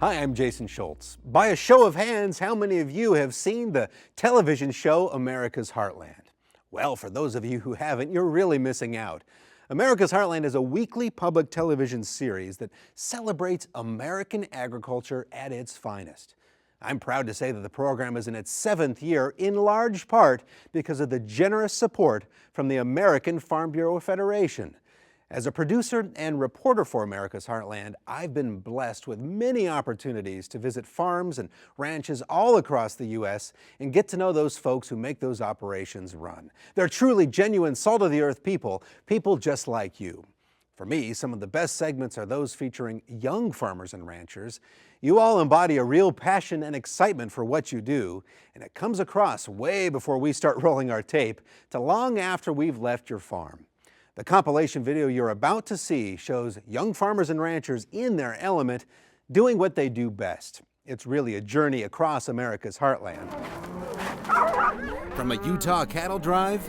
Hi, I'm Jason Schultz. By a show of hands, how many of you have seen the television show America's Heartland? Well, for those of you who haven't, you're really missing out. America's Heartland is a weekly public television series that celebrates American agriculture at its finest. I'm proud to say that the program is in its 7th year, in large part because of the generous support from the American Farm Bureau Federation. As a producer and reporter for America's Heartland, I've been blessed with many opportunities to visit farms and ranches all across the U.S. and get to know those folks who make those operations run. They're truly genuine, salt-of-the-earth people, people just like you. For me, some of the best segments are those featuring young farmers and ranchers. You all embody a real passion and excitement for what you do, and it comes across way before we start rolling our tape to long after we've left your farm. The compilation video you're about to see shows young farmers and ranchers in their element doing what they do best. It's really a journey across America's heartland. From a Utah cattle drive,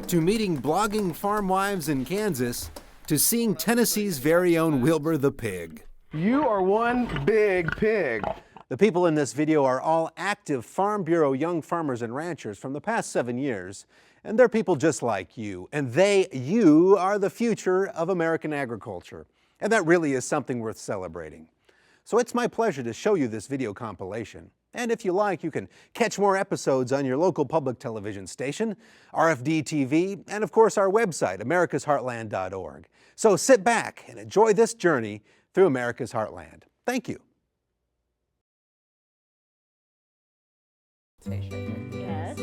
to meeting blogging farm wives in Kansas, to seeing Tennessee's very own Wilbur the pig. You are one big pig. The people in this video are all active Farm Bureau young farmers and ranchers from the past 7 years. And they're people just like you, and you are the future of American agriculture. And that really is something worth celebrating. So it's my pleasure to show you this video compilation. And if you like, you can catch more episodes on your local public television station, RFD-TV, and of course our website, americasheartland.org. So sit back and enjoy this journey through America's Heartland. Thank you. Yes.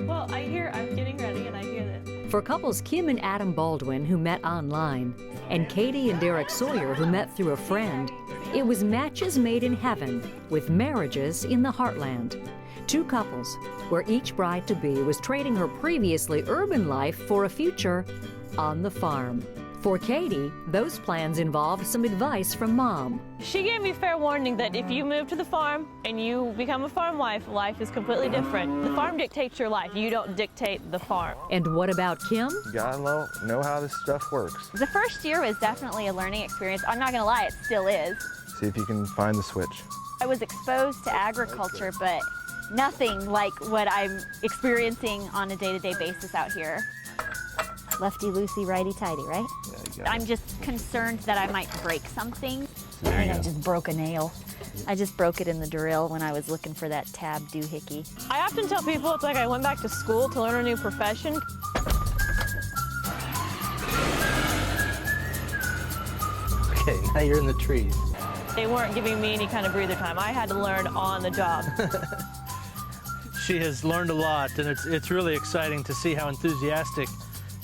Well, I'm getting ready and I hear this. For couples Kim and Adam Baldwin, who met online, and Katie and Derek Sawyer, who met through a friend, it was matches made in heaven with marriages in the heartland. Two couples where each bride-to-be was trading her previously urban life for a future on the farm. For Katie, those plans involved some advice from Mom. She gave me fair warning that if you move to the farm and you become a farm wife, life is completely different. The farm dictates your life. You don't dictate the farm. And what about Kim? You gotta know how this stuff works. The first year was definitely a learning experience. I'm not gonna lie, it still is. See if you can find the switch. I was exposed to agriculture, but nothing like what I'm experiencing on a day-to-day basis out here. Lefty-loosey, righty-tighty, right? Yeah, I'm just concerned that I might break something. I think I just broke a nail. I just broke it in the drill when I was looking for that tab doohickey. I often tell people it's like I went back to school to learn a new profession. Okay, now you're in the trees. They weren't giving me any kind of breather time. I had to learn on the job. She has learned a lot, and it's really exciting to see how enthusiastic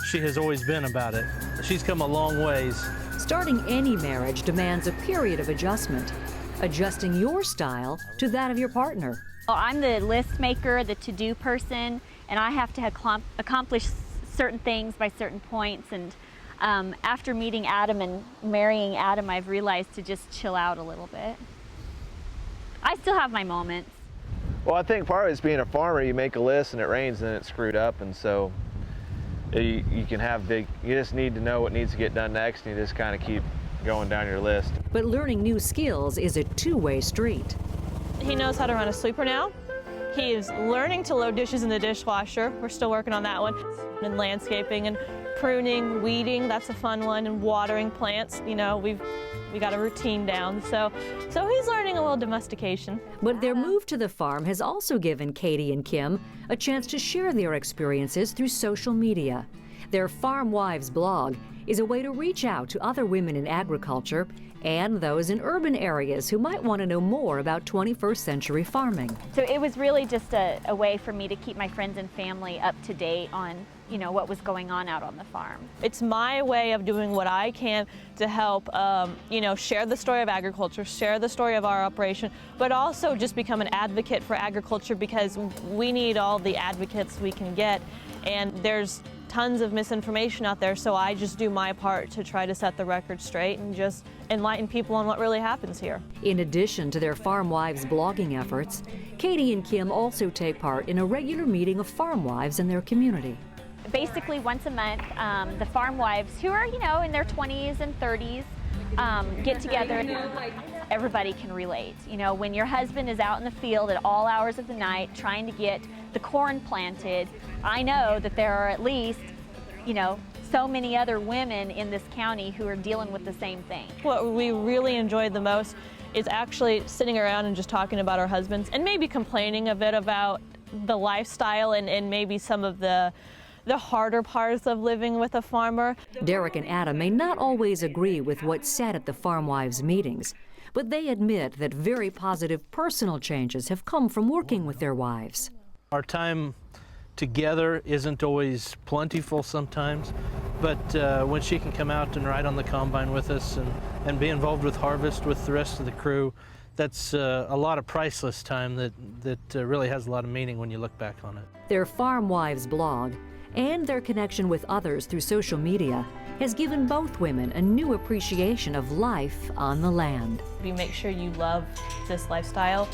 she has always been about it. She's come a long ways. Starting any marriage demands a period of adjustment, adjusting your style to that of your partner. Well, I'm the list maker, the to-do person, and I have to accomplish certain things by certain points. And after meeting Adam and marrying Adam, I've realized to just chill out a little bit. I still have my moments. Well, I think part of it's being a farmer. You make a list and it rains and then it's screwed up, and so you can have you just need to know what needs to get done next, and you just kind of keep going down your list. But learning new skills is a two-way street. He knows how to run a sweeper now. He is learning to load dishes in the dishwasher. We're still working on that one. And landscaping and pruning, weeding, that's a fun one, and watering plants. You know, we got a routine down. So he's learning a little domestication. But their move to the farm has also given Katie and Kim a chance to share their experiences through social media. Their Farm Wives blog is a way to reach out to other women in agriculture and those in urban areas who might want to know more about 21st century farming. So it was really just a way for me to keep my friends and family up to date on, you know, what was going on out on the farm. It's my way of doing what I can to help, you know, share the story of agriculture, share the story of our operation, but also just become an advocate for agriculture, because we need all the advocates we can get, and there's tons of misinformation out there, so I just do my part to try to set the record straight and just enlighten people on what really happens here. In addition to their Farm Wives blogging efforts, Katie and Kim also take part in a regular meeting of farm wives in their community. Basically once a month, the farm wives who are, you know, in their 20s and 30s get together. everybody can relate. You know, when your husband is out in the field at all hours of the night trying to get the corn planted, I know that there are at least, you know, so many other women in this county who are dealing with the same thing. What we really enjoyed the most is actually sitting around and just talking about our husbands and maybe complaining a bit about the lifestyle and maybe some of the harder parts of living with a farmer. Derek and Adam may not always agree with what's said at the farm wives meetings, but they admit that very positive personal changes have come from working with their wives. Our time together isn't always plentiful sometimes, but when she can come out and ride on the combine with us and be involved with harvest with the rest of the crew, that's a lot of priceless time that really has a lot of meaning when you look back on it. Their Farm Wives blog and their connection with others through social media has given both women a new appreciation of life on the land. You make sure you love this lifestyle.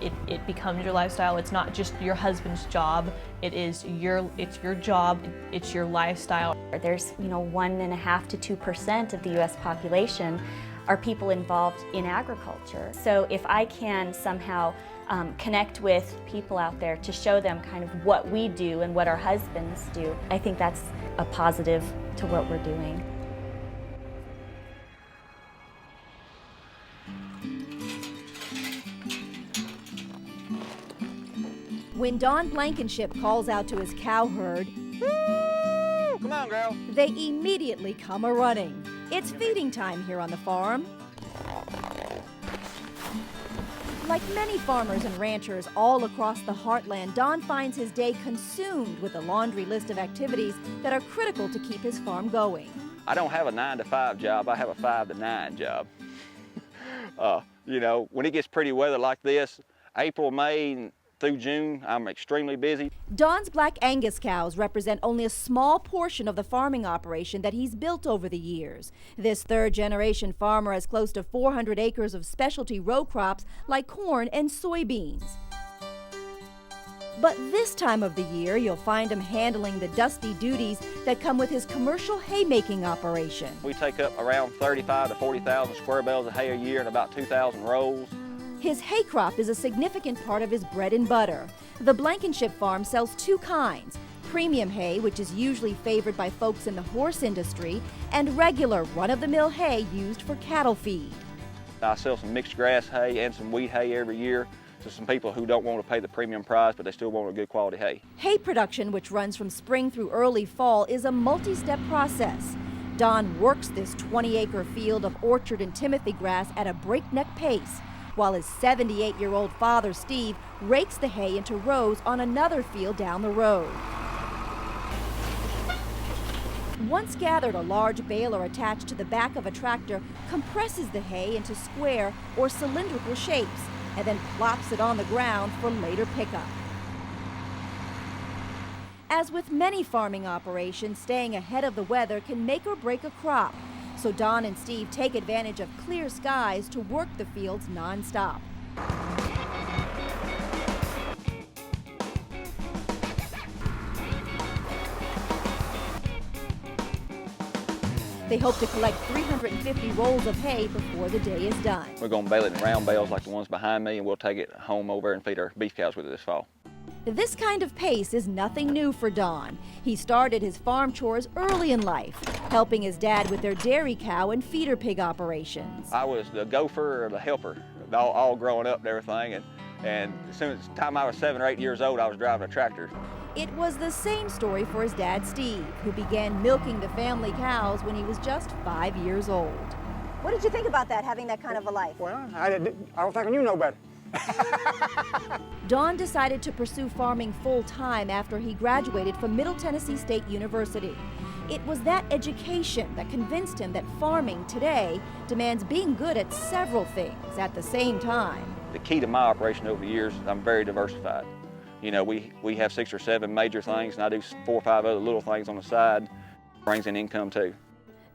It becomes your lifestyle. It's not just your husband's job. It's your job. It's your lifestyle. There's, you know, 1.5% to 2% of the U.S. population are people involved in agriculture. So if I can somehow connect with people out there to show them kind of what we do and what our husbands do, I think that's a positive to what we're doing. When Don Blankenship calls out to his cow herd, Woo! Come on, girl. they immediately come a-running. It's feeding time here on the farm. Like many farmers and ranchers all across the Heartland, Don finds his day consumed with a laundry list of activities that are critical to keep his farm going. I don't have a 9-to-5 job, I have a 5-to-9 job. You know, when it gets pretty weather like this, April, May, through June, I'm extremely busy. Don's Black Angus cows represent only a small portion of the farming operation that he's built over the years. This third-generation farmer has close to 400 acres of specialty row crops like corn and soybeans. But this time of the year, you'll find him handling the dusty duties that come with his commercial haymaking operation. We take up around 35 to 40,000 square bales of hay a year and about 2,000 rolls. His hay crop is a significant part of his bread and butter. The Blankenship farm sells two kinds: premium hay, which is usually favored by folks in the horse industry, and regular run-of-the-mill hay used for cattle feed. I sell some mixed grass hay and some wheat hay every year to some people who don't want to pay the premium price, but they still want a good quality hay. Hay production, which runs from spring through early fall, is a multi-step process. Don works this 20-acre field of orchard and timothy grass at a breakneck pace, while his 78-year-old father, Steve, rakes the hay into rows on another field down the road. Once gathered, a large baler attached to the back of a tractor compresses the hay into square or cylindrical shapes and then plops it on the ground for later pickup. As with many farming operations, staying ahead of the weather can make or break a crop. So Don and Steve take advantage of clear skies to work the fields non-stop. They hope to collect 350 rolls of hay before the day is done. We're going to bale it in round bales like the ones behind me, and we'll take it home over and feed our beef cows with it this fall. This kind of pace is nothing new for Don. He started his farm chores early in life, helping his dad with their dairy cow and feeder pig operations. I was the gopher or the helper, all growing up and everything, and as soon as the time I was 7 or 8 years old, I was driving a tractor. It was the same story for his dad, Steve, who began milking the family cows when he was just 5 years old. What did you think about that, having that kind of a life? Well, I don't think you know better. Don decided to pursue farming full-time after he graduated from Middle Tennessee State University. It was that education that convinced him that farming today demands being good at several things at the same time. The key to my operation over the years is I'm very diversified. You know, we have 6 or 7 major things, and I do 4 or 5 other little things on the side. Brings in income too.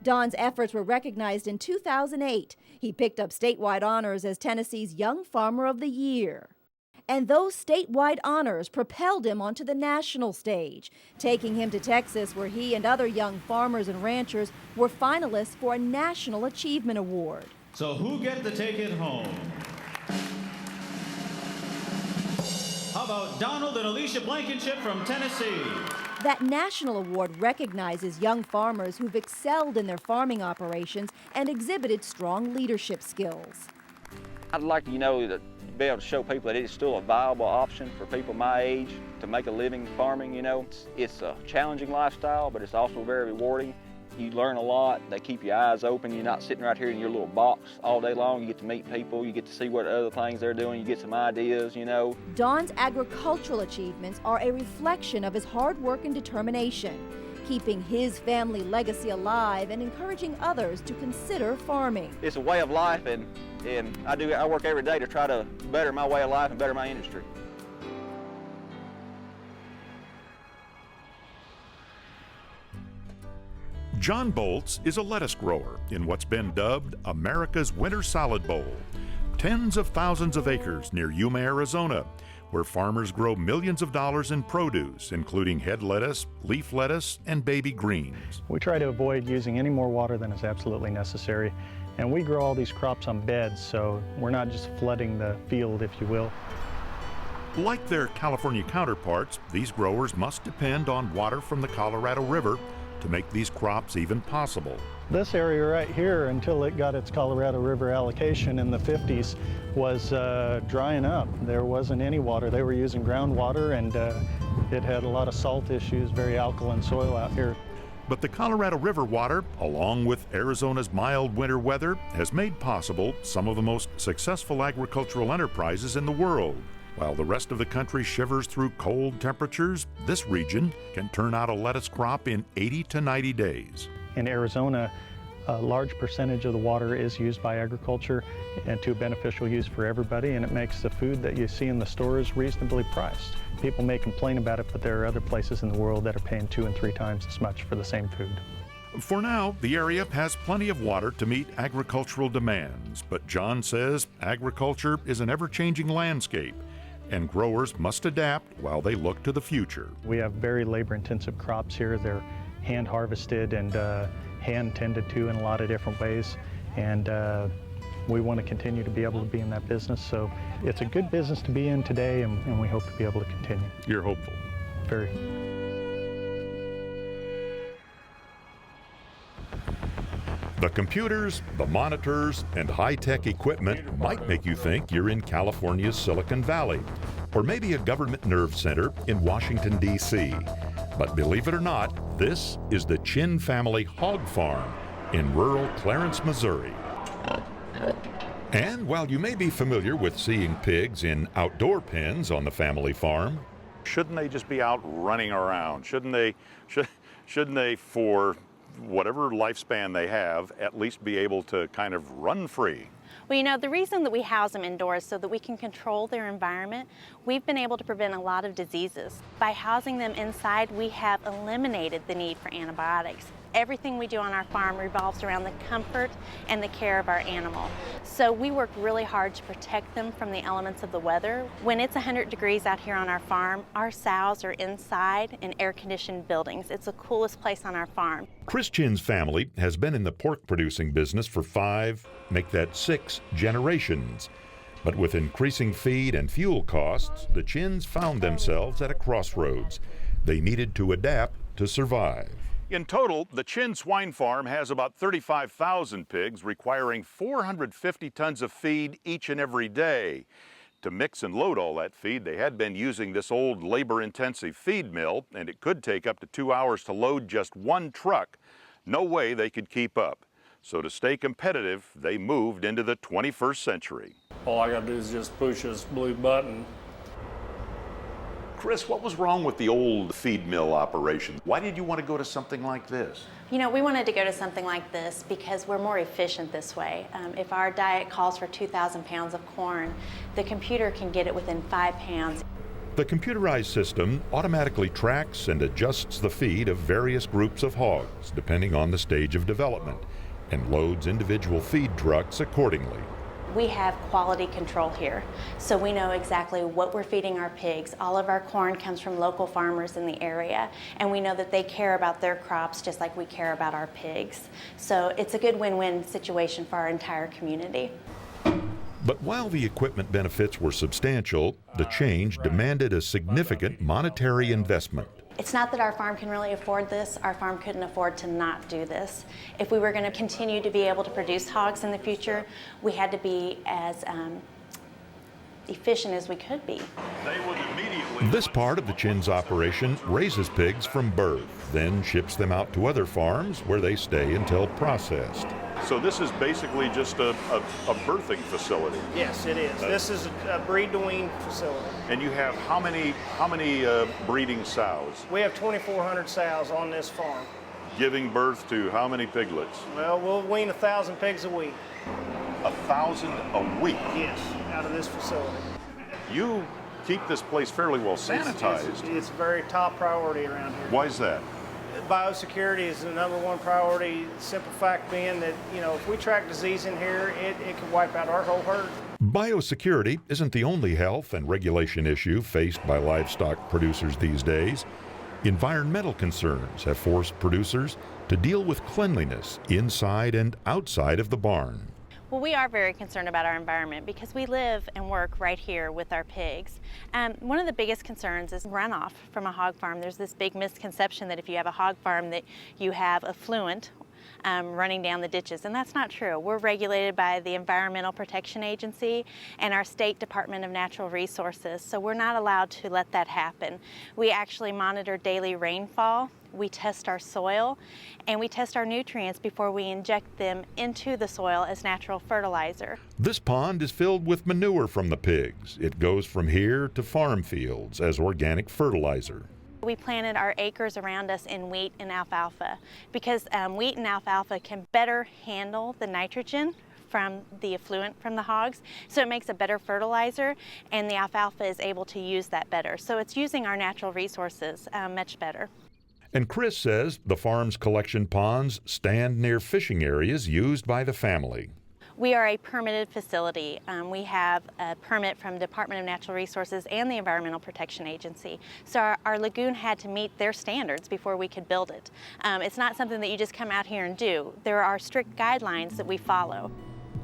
Don's efforts were recognized in 2008. He picked up statewide honors as Tennessee's Young Farmer of the Year. And those statewide honors propelled him onto the national stage, taking him to Texas, where he and other young farmers and ranchers were finalists for a National Achievement Award. So who get to take it home? How about Donald and Alicia Blankenship from Tennessee? That national award recognizes young farmers who've excelled in their farming operations and exhibited strong leadership skills. I'd like to, to be able to show people that it's still a viable option for people my age to make a living farming, It's a challenging lifestyle, but it's also very rewarding. You learn a lot, they keep your eyes open, you're not sitting right here in your little box all day long. You get to meet people, you get to see what other things they're doing, you get some ideas, Don's agricultural achievements are a reflection of his hard work and determination, keeping his family legacy alive and encouraging others to consider farming. It's a way of life, and I work every day to try to better my way of life and better my industry. John Bolts is a lettuce grower in what's been dubbed America's Winter Salad Bowl. Tens of thousands of acres near Yuma, Arizona, where farmers grow millions of dollars in produce, including head lettuce, leaf lettuce, and baby greens. We try to avoid using any more water than is absolutely necessary, and we grow all these crops on beds, so we're not just flooding the field, if you will. Like their California counterparts, these growers must depend on water from the Colorado River to make these crops even possible. This area right here, until it got its Colorado River allocation in the 50s, was drying up. There wasn't any water. They were using groundwater, and it had a lot of salt issues, very alkaline soil out here. But the Colorado River water, along with Arizona's mild winter weather, has made possible some of the most successful agricultural enterprises in the world. While the rest of the country shivers through cold temperatures, this region can turn out a lettuce crop in 80 to 90 days. In Arizona, a large percentage of the water is used by agriculture and to beneficial use for everybody, and it makes the food that you see in the stores reasonably priced. People may complain about it, but there are other places in the world that are paying 2 and 3 times as much for the same food. For now, the area has plenty of water to meet agricultural demands, but John says agriculture is an ever-changing landscape, and growers must adapt while they look to the future. We have very labor-intensive crops here. They're hand harvested and hand tended to in a lot of different ways, and we want to continue to be able to be in that business. So it's a good business to be in today, and we hope to be able to continue. You're hopeful? Very. The computers, the monitors, and high-tech equipment might make you think you're in California's Silicon Valley, or maybe a government nerve center in Washington, D.C. But believe it or not, this is the Chin family hog farm in rural Clarence, Missouri. And while you may be familiar with seeing pigs in outdoor pens on the family farm, shouldn't they just be out running around? Shouldn't they, for whatever lifespan they have, at least be able to kind of run free? Well, the reason that we house them indoors is so that we can control their environment. We've been able to prevent a lot of diseases. By housing them inside, we have eliminated the need for antibiotics. Everything we do on our farm revolves around the comfort and the care of our animal. So we work really hard to protect them from the elements of the weather. When it's 100 degrees out here on our farm, our sows are inside in air-conditioned buildings. It's the coolest place on our farm. Chris Chin's family has been in the pork producing business for 5, make that 6 generations. But with increasing feed and fuel costs, the Chins found themselves at a crossroads. They needed to adapt to survive. In total, the Chin swine farm has about 35,000 pigs, requiring 450 tons of feed each and every day. To mix and load all that feed, they had been using this old labor-intensive feed mill, and it could take up to 2 hours to load just 1 truck. No way they could keep up. So to stay competitive, they moved into the 21st century. All I gotta do is just push this blue button. Chris, what was wrong with the old feed mill operation? Why did you want to go to something like this? We wanted to go to something like this because we're more efficient this way. If our diet calls for 2,000 pounds of corn, the computer can get it within 5 pounds. The computerized system automatically tracks and adjusts the feed of various groups of hogs, depending on the stage of development, and loads individual feed trucks accordingly. We have quality control here, so we know exactly what we're feeding our pigs. All of our corn comes from local farmers in the area, and we know that they care about their crops just like we care about our pigs. So it's a good win-win situation for our entire community. But while the equipment benefits were substantial, the change demanded a significant monetary investment. It's not that our farm can really afford this. Our farm couldn't afford to not do this. If we were going to continue to be able to produce hogs in the future, we had to be as efficient as we could be. This part of the Chin's operation raises pigs from birth, then ships them out to other farms where they stay until processed. So this is basically just a birthing facility. Yes, it is. This is a breed-to-wean facility. And you have how many breeding sows? We have 2,400 sows on this farm. Giving birth to how many piglets? Well, we'll wean 1,000 pigs a week. 1,000 a week? Yes, out of this facility. You keep this place fairly well sanitized. It's a very top priority around here. Why is that? Biosecurity is the #1 priority. Simple fact being that, you know, if we track disease in here, it could wipe out our whole herd. Biosecurity isn't the only health and regulation issue faced by livestock producers these days. Environmental concerns have forced producers to deal with cleanliness inside and outside of the barn. Well, we are very concerned about our environment because we live and work right here with our pigs. One of the biggest concerns is runoff from a hog farm. There's this big misconception that if you have a hog farm that you have effluent running down the ditches, and that's not true. We're regulated by the Environmental Protection Agency and our State Department of Natural Resources, so we're not allowed to let that happen. We actually monitor daily rainfall. We test our soil, and we test our nutrients before we inject them into the soil as natural fertilizer. This pond is filled with manure from the pigs. It goes from here to farm fields as organic fertilizer. We planted our acres around us in wheat and alfalfa because wheat and alfalfa can better handle the nitrogen from the effluent from the hogs, so it makes a better fertilizer, and the alfalfa is able to use that better. So it's using our natural resources much better. And Chris says the farm's collection ponds stand near fishing areas used by the family. We are a permitted facility. We have a permit from Department of Natural Resources and the Environmental Protection Agency. So our lagoon had to meet their standards before we could build it. It's not something that you just come out here and do. There are strict guidelines that we follow.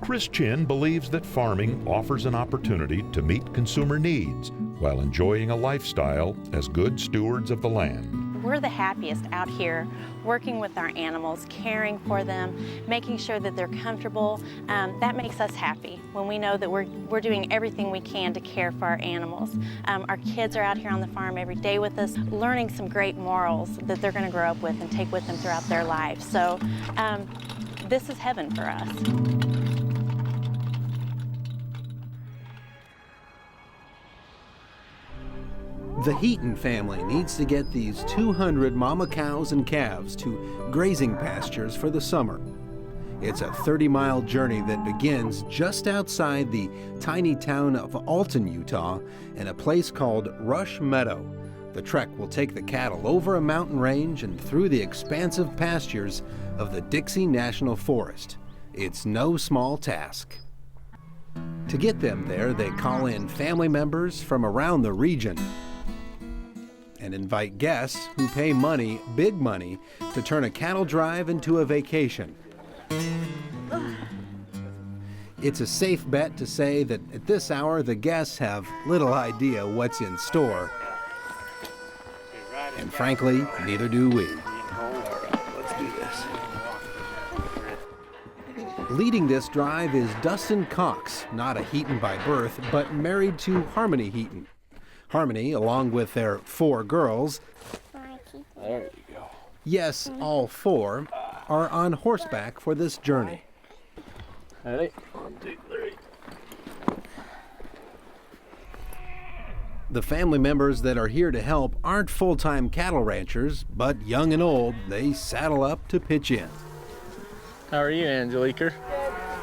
Chris Chin believes that farming offers an opportunity to meet consumer needs while enjoying a lifestyle as good stewards of the land. We're the happiest out here working with our animals, caring for them, making sure that they're comfortable. That makes us happy when we know that we're doing everything we can to care for our animals. Our kids are out here on the farm every day with us, learning some great morals that they're going to grow up with and take with them throughout their lives. So this is heaven for us. The Heaton family needs to get these 200 mama cows and calves to grazing pastures for the summer. It's a 30-mile journey that begins just outside the tiny town of Alton, Utah, in a place called Rush Meadow. The trek will take the cattle over a mountain range and through the expansive pastures of the Dixie National Forest. It's no small task. To get them there, they call in family members from around the region and invite guests who pay money, big money, to turn a cattle drive into a vacation. It's a safe bet to say that at this hour, the guests have little idea what's in store. And frankly, neither do we. Let's do this. Leading this drive is Dustin Cox, not a Heaton by birth, but married to Harmony Heaton. Harmony, along with their 4 girls, There you go. yes, all 4, are on horseback for this journey. Ready? 1, 2, 3. The family members that are here to help aren't full-time cattle ranchers, but young and old, they saddle up to pitch in. How are you, Angelica?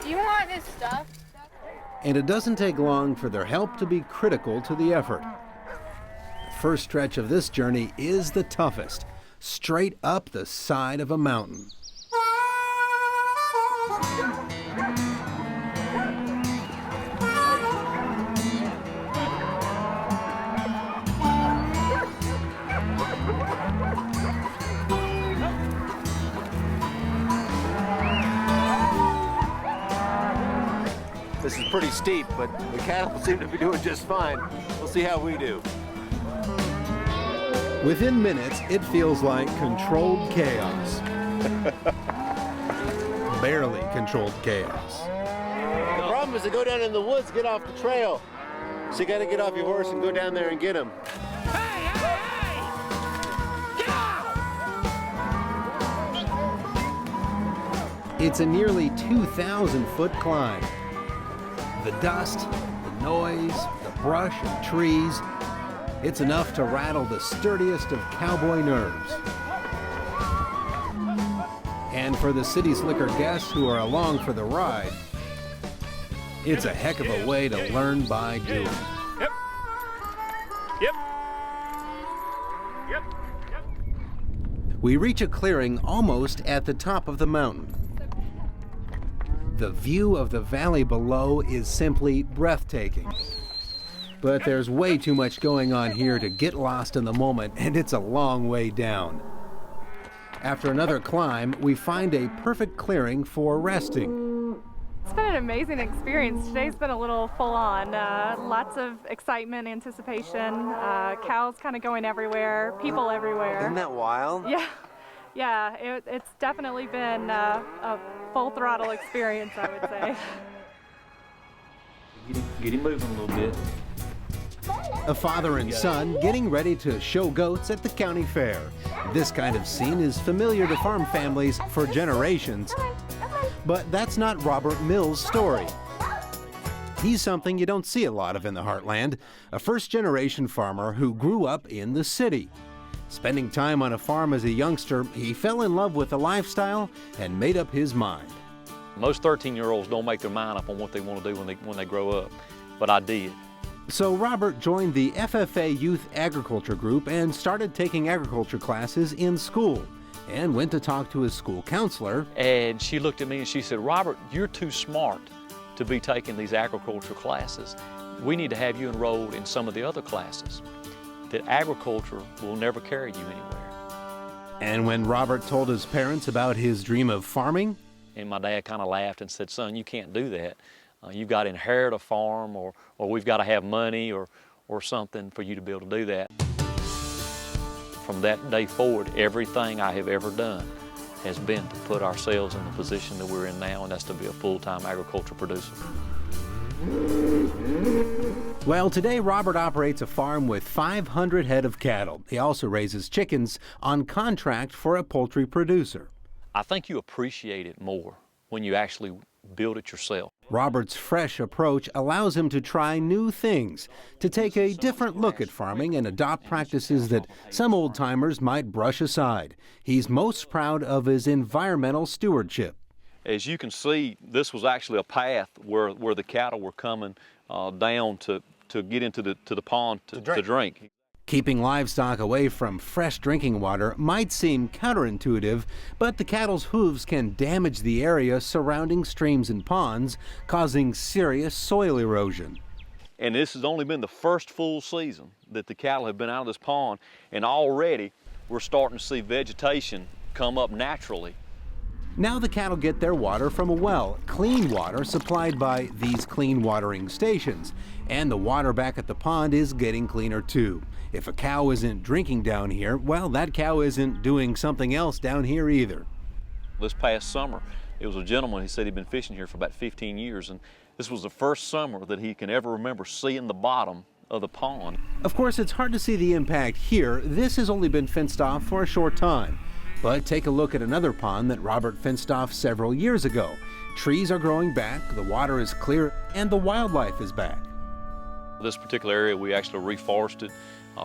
Do you want this stuff? And it doesn't take long for their help to be critical to the effort. The first stretch of this journey is the toughest, straight up the side of a mountain. This is pretty steep, but the cattle seem to be doing just fine. We'll see how we do. Within minutes, it feels like controlled chaos. Barely controlled chaos. The problem is to go down in the woods, get off the trail. So you got to get off your horse and go down there and get them. It's a nearly 2,000-foot climb. The dust, the noise, the brush and trees, it's enough to rattle the sturdiest of cowboy nerves. And for the city slicker guests who are along for the ride, it's a heck of a way to learn by doing. Yep. Yep. Yep. We reach a clearing almost at the top of the mountain. The view of the valley below is simply breathtaking. But there's way too much going on here to get lost in the moment, and it's a long way down. After another climb, we find a perfect clearing for resting. It's been an amazing experience. Today's been a little full on. Lots of excitement, anticipation, cows kind of going everywhere, people everywhere. Isn't that wild? Yeah, it's definitely been a full throttle experience, I would say. Get him moving a little bit. A father and son getting ready to show goats at the county fair. This kind of scene is familiar to farm families for generations. But that's not Robert Mills' story. He's something you don't see a lot of in the Heartland, a first-generation farmer who grew up in the city. Spending time on a farm as a youngster, he fell in love with the lifestyle and made up his mind. Most 13-year-olds don't make their mind up on what they want to do when they grow up, but I did. So Robert joined the FFA Youth Agriculture Group and started taking agriculture classes in school, and went to talk to his school counselor. And she looked at me and she said, "Robert, you're too smart to be taking these agriculture classes. We need to have you enrolled in some of the other classes. That agriculture will never carry you anywhere." And when Robert told his parents about his dream of farming, and my dad kind of laughed and said, "Son, you can't do that. You've got to inherit a farm, or we've got to have money or something for you to be able to do that." From that day forward, everything I have ever done has been to put ourselves in the position that we're in now, and that's to be a full-time agriculture producer. Well, today Robert operates a farm with 500 head of cattle. He also raises chickens on contract for a poultry producer. I think you appreciate it more when you actually build it yourself. Robert's fresh approach allows him to try new things, to take a different look at farming and adopt practices that some old-timers might brush aside. He's most proud of his environmental stewardship. As you can see, this was actually a path where the cattle were coming down to get into the pond to drink. Keeping livestock away from fresh drinking water might seem counterintuitive, but the cattle's hooves can damage the area surrounding streams and ponds, causing serious soil erosion. And this has only been the first full season that the cattle have been out of this pond, and already we're starting to see vegetation come up naturally. Now the cattle get their water from a well, clean water supplied by these clean watering stations. And the water back at the pond is getting cleaner too. If a cow isn't drinking down here, well, that cow isn't doing something else down here either. This past summer, it was a gentleman, he said he'd been fishing here for about 15 years, and this was the first summer that he can ever remember seeing the bottom of the pond. Of course, it's hard to see the impact here. This has only been fenced off for a short time. But take a look at another pond that Robert fenced off several years ago. Trees are growing back, the water is clear, and the wildlife is back. This particular area we actually reforested,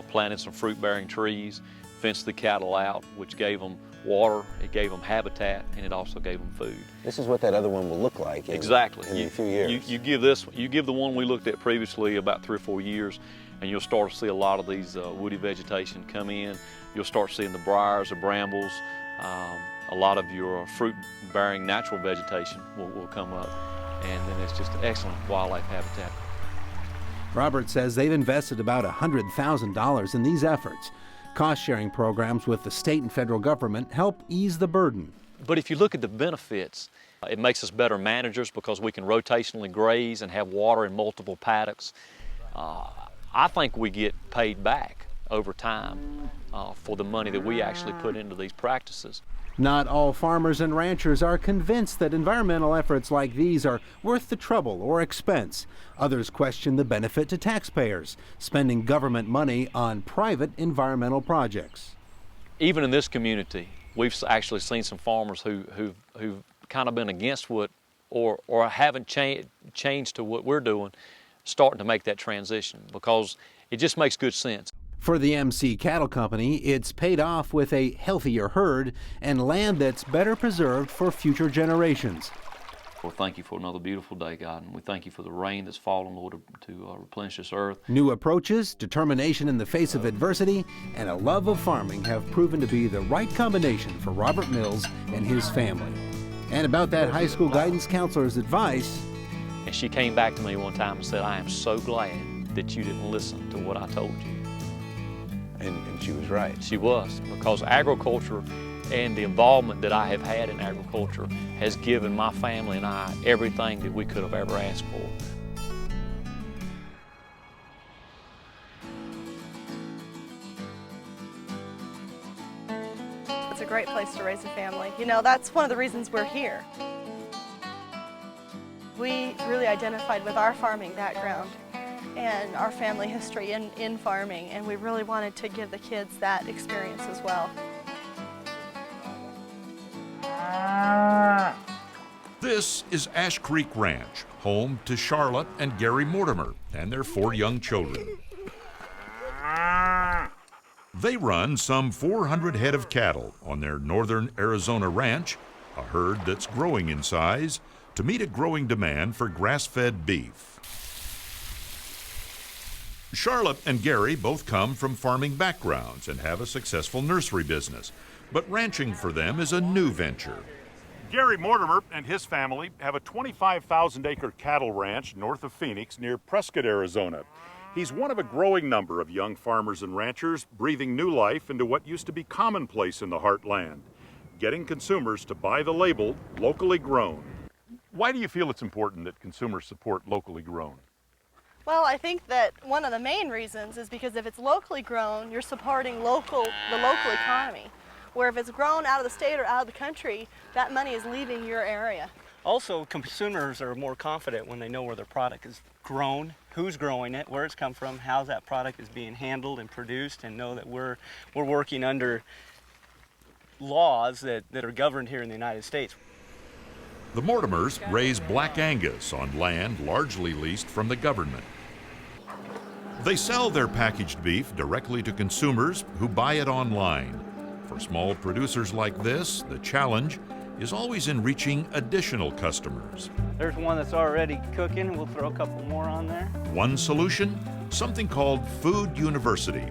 planted some fruit-bearing trees, fenced the cattle out, which gave them water, it gave them habitat, and it also gave them food. This is what that other one will look like in, exactly. in a few years. You give the one we looked at previously about 3 or 4 years, and you'll start to see a lot of these woody vegetation come in. You'll start seeing the briars, the brambles, a lot of your fruit-bearing natural vegetation will come up, and then it's just excellent wildlife habitat. Robert says they've invested about $100,000 in these efforts. Cost-sharing programs with the state and federal government help ease the burden. But if you look at the benefits, It makes us better managers because we can rotationally graze and have water in multiple paddocks. I think we get paid back over time for the money that we actually put into these practices. Not all farmers and ranchers are convinced that environmental efforts like these are worth the trouble or expense. Others question the benefit to taxpayers, spending government money on private environmental projects. Even in this community, we've actually seen some farmers who've kind of been against what, or haven't changed to what we're doing, starting to make that transition because it just makes good sense. For the MC Cattle Company, it's paid off with a healthier herd and land that's better preserved for future generations. Well, thank you for another beautiful day, God, and we thank you for the rain that's fallen, Lord, to replenish this earth. New approaches, determination in the face of adversity, and a love of farming have proven to be the right combination for Robert Mills and his family. And about that high school guidance counselor's advice. And she came back to me one time and said, I am so glad that you didn't listen to what I told you. And she was right. She was, because agriculture and the involvement that I have had in agriculture has given my family and I everything that we could have ever asked for. It's a great place to raise a family. You know, that's one of the reasons we're here. We really identified with our farming background and our family history in farming, and we really wanted to give the kids that experience as well. This is Ash Creek Ranch, home to Charlotte and Gary Mortimer and their 4 young children. They run some 400 head of cattle on their northern Arizona ranch, a herd that's growing in size to meet a growing demand for grass-fed beef. Charlotte and Gary both come from farming backgrounds and have a successful nursery business, but ranching for them is a new venture. Gary Mortimer and his family have a 25,000-acre cattle ranch north of Phoenix near Prescott, Arizona. He's one of a growing number of young farmers and ranchers breathing new life into what used to be commonplace in the Heartland, getting consumers to buy the label locally grown. Why do you feel it's important that consumers support locally grown? Well, I think that one of the main reasons is because if it's locally grown, you're supporting the local economy. Where if it's grown out of the state or out of the country, that money is leaving your area. Also, consumers are more confident when they know where their product is grown, who's growing it, where it's come from, how that product is being handled and produced, and know that we're working under laws that are governed here in the United States. The Mortimers raise Black Angus on land largely leased from the government. They sell their packaged beef directly to consumers who buy it online. For small producers like this, the challenge is always in reaching additional customers. There's one that's already cooking. We'll throw a couple more on there. One solution, something called Food University.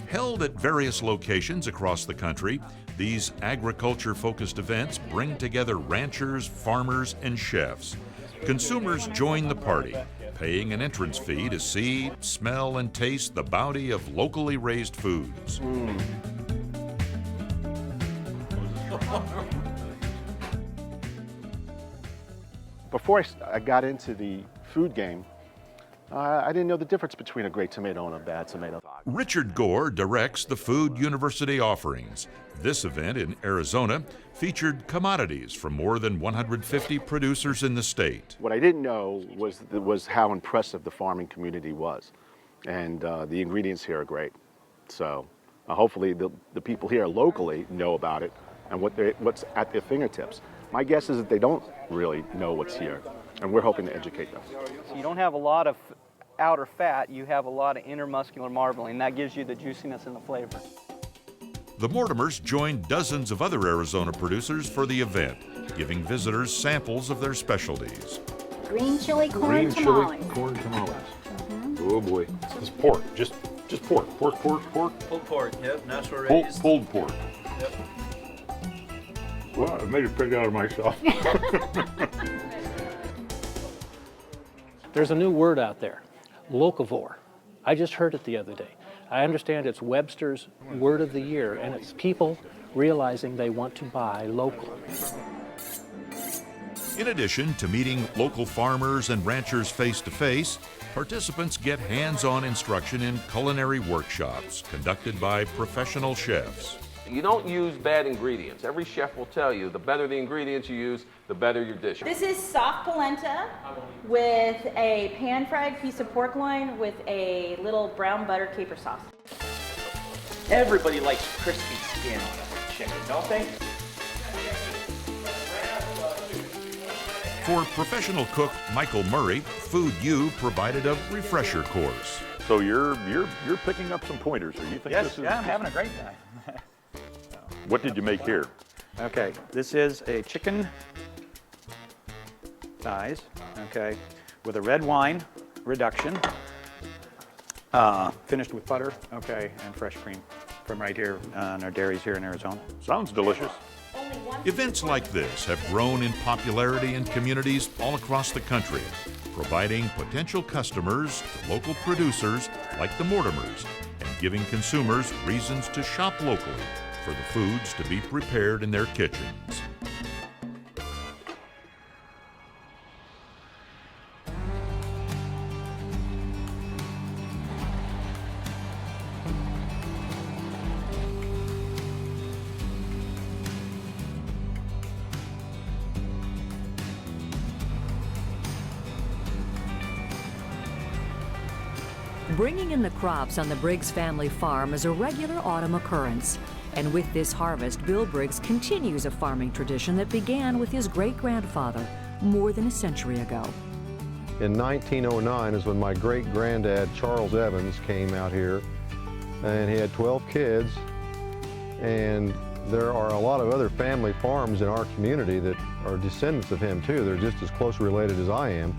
Held at various locations across the country, these agriculture-focused events bring together ranchers, farmers, and chefs. Consumers join the party, paying an entrance fee to see, smell, and taste the bounty of locally raised foods. Before I got into the food game, I didn't know the difference between a great tomato and a bad tomato. Richard Gore directs the Food University offerings. This event in Arizona featured commodities from more than 150 producers in the state. What I didn't know was how impressive the farming community was. And the ingredients here are great. So hopefully the people here locally know about it and what's at their fingertips. My guess is that they don't really know what's here, and we're hoping to educate them. So you don't have a lot of outer fat, you have a lot of intermuscular marbling. That gives you the juiciness and the flavor. The Mortimers joined dozens of other Arizona producers for the event, giving visitors samples of their specialties. Green chili corn tamales. Corn tamales. Oh boy. It's pork, just pork. Pork. Pulled pork, yep, natural raised. Pulled pork. Yep. Well, I made a pig out of myself. There's a new word out there. locavore. I just heard it the other day. I understand it's Webster's word of the year, and it's people realizing they want to buy local. In addition to meeting local farmers and ranchers face-to-face, participants get hands-on instruction in culinary workshops conducted by professional chefs. You don't use bad ingredients. Every chef will tell you the better the ingredients you use, the better your dish. This is soft polenta with a pan-fried piece of pork loin with a little brown butter caper sauce. Everybody likes crispy skin on a chicken, don't they? For professional cook Michael Murray, Food U provided a refresher course. So you're picking up some pointers. Or you think Yes, this is? yeah, I'm having a great time. What did you make here? Okay, this is a chicken thighs, okay, with a red wine reduction, finished with butter, okay, and fresh cream from right here on our dairies here in Arizona. Sounds delicious. Events like this have grown in popularity in communities all across the country, providing potential customers to local producers like the Mortimers and giving consumers reasons to shop locally for the foods to be prepared in their kitchens. Bringing in the crops on the Briggs family farm is a regular autumn occurrence. And with this harvest, Bill Briggs continues a farming tradition that began with his great-grandfather more than a century ago. In 1909 is when my great-granddad, Charles Evans, came out here, and he had 12 kids, and there are a lot of other family farms in our community that are descendants of him too. They're just as close related as I am.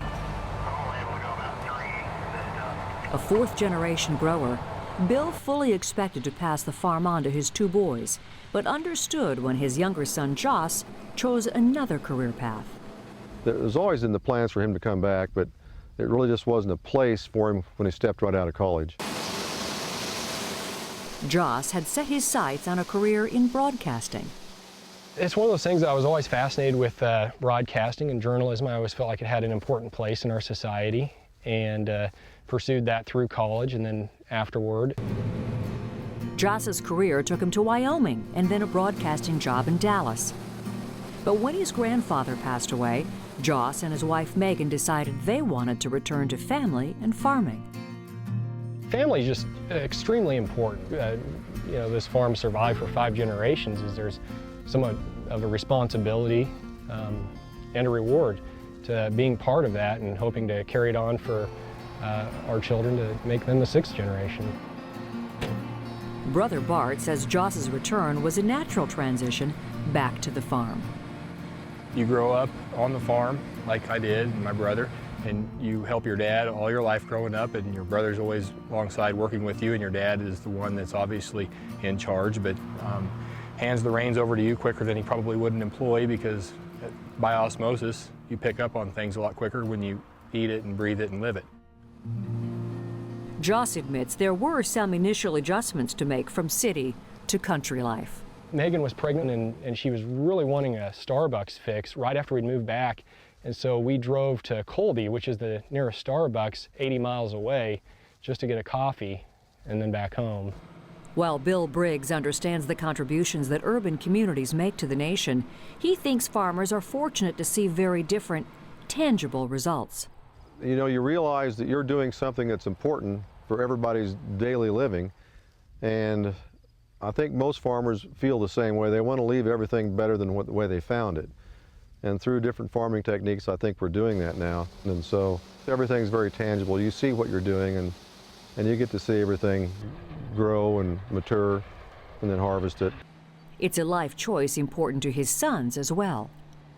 A fourth-generation grower, Bill fully expected to pass the farm on to his two boys, but understood when his younger son, Joss, chose another career path. It was always in the plans for him to come back, but it really just wasn't a place for him when he stepped right out of college. Joss had set his sights on a career in broadcasting. It's one of those things that I was always fascinated with broadcasting and journalism. I always felt like it had an important place in our society, and pursued that through college and then afterward. Joss's career took him to Wyoming and then a broadcasting job in Dallas. But when his grandfather passed away, Joss and his wife Megan decided they wanted to return to family and farming. Family is just extremely important. You know, this farm survived for 5 generations. There's somewhat of a responsibility and a reward to being part of that and hoping to carry it on for our children to make them the 6th generation. Brother Bart says Joss's return was a natural transition back to the farm. You grow up on the farm like I did, and my brother, and you help your dad all your life growing up, and your brother's always alongside working with you, and your dad is the one that's obviously in charge, but hands the reins over to you quicker than he probably would an employee, because by osmosis, you pick up on things a lot quicker when you eat it and breathe it and live it. Joss admits there were some initial adjustments to make from city to country life. Megan was pregnant and she was really wanting a Starbucks fix right after we'd moved back. And so we drove to Colby, which is the nearest Starbucks, 80 miles away, just to get a coffee and then back home. While Bill Briggs understands the contributions that urban communities make to the nation, he thinks farmers are fortunate to see very different, tangible results. You know, you realize that you're doing something that's important for everybody's daily living, and I think most farmers feel the same way. They want to leave everything better than the way they found it. And through different farming techniques, I think we're doing that now. And so everything's very tangible. You see what you're doing, and you get to see everything grow and mature and then harvest it. It's a life choice important to his sons as well.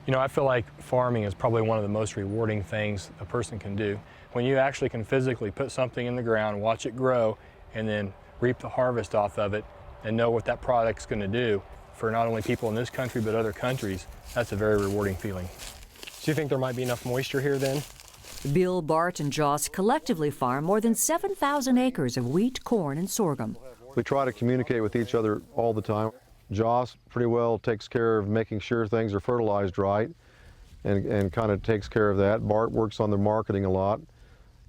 You know, I feel like farming is probably one of the most rewarding things a person can do. When you actually can physically put something in the ground, watch it grow, and then reap the harvest off of it, and know what that product's going to do for not only people in this country but other countries, that's a very rewarding feeling. Do you think there might be enough moisture here then Bill, Bart, and Joss collectively farm more than 7,000 acres of wheat, corn, and sorghum. We try to communicate with each other all the time. Joss pretty well takes care of making sure things are fertilized right and kind of takes care of that. Bart works on the marketing a lot.